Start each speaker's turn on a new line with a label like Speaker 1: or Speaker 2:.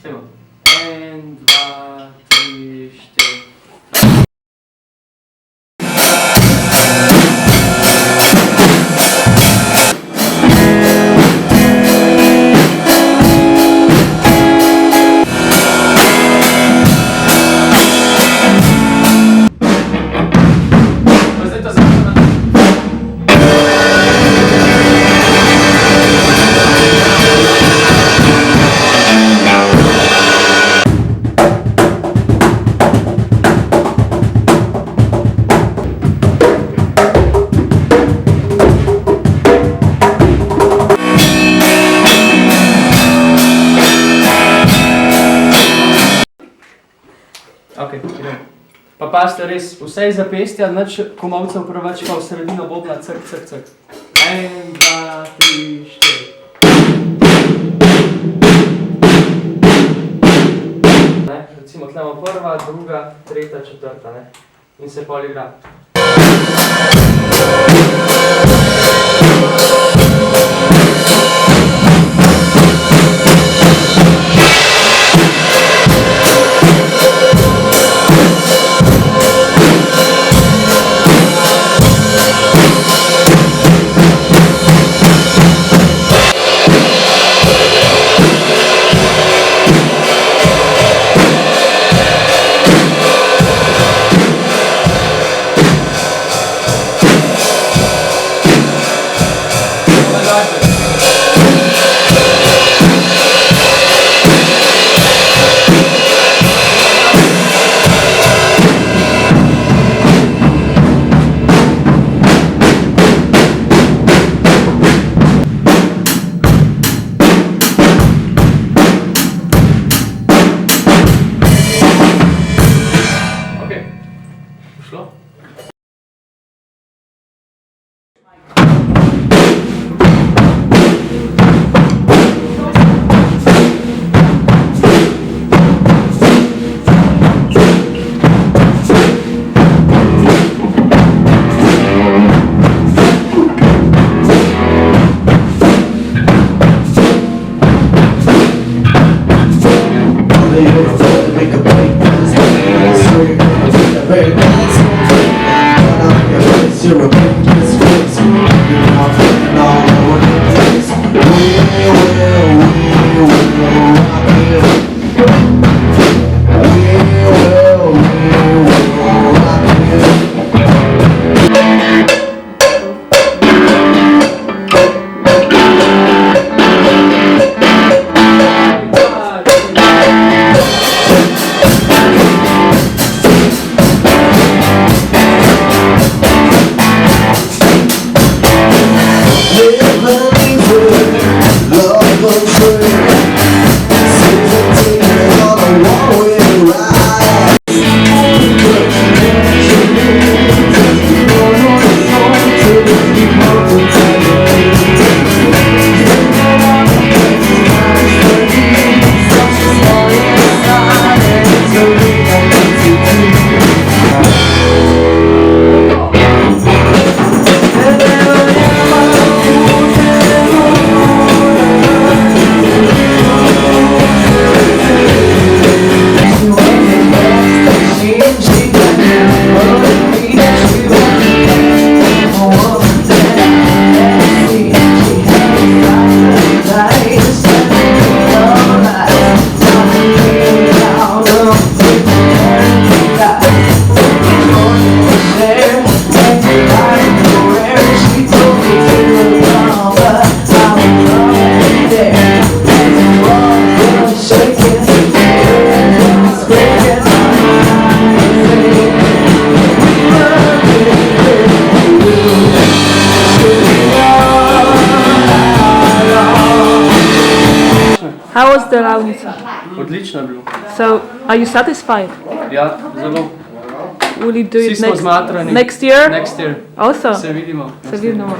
Speaker 1: Evo. 1, 2, 3, 4. Ok, idemo. Pa pazite res, vse iz zapestja, nič komolcev preveč, pa v sredino bobna, crk, crk, crk. 1, 2, 3, 4. Ne, recimo tle imamo prva, druga, tretja, četrta, ne. In se pol igra. Šlo?
Speaker 2: You're a big disgrace. You're not fitting all over the place. We will rock you. We will rock you.
Speaker 3: How was the ravnica?
Speaker 1: Odlično je bilo.
Speaker 3: So, are you satisfied?
Speaker 1: Ja, zelo.
Speaker 3: Will you do
Speaker 1: Vsi
Speaker 3: it
Speaker 1: smo zmatrani.
Speaker 3: next year?
Speaker 1: Next year.
Speaker 3: Also?
Speaker 1: Se vidimo.
Speaker 3: Se vidimo.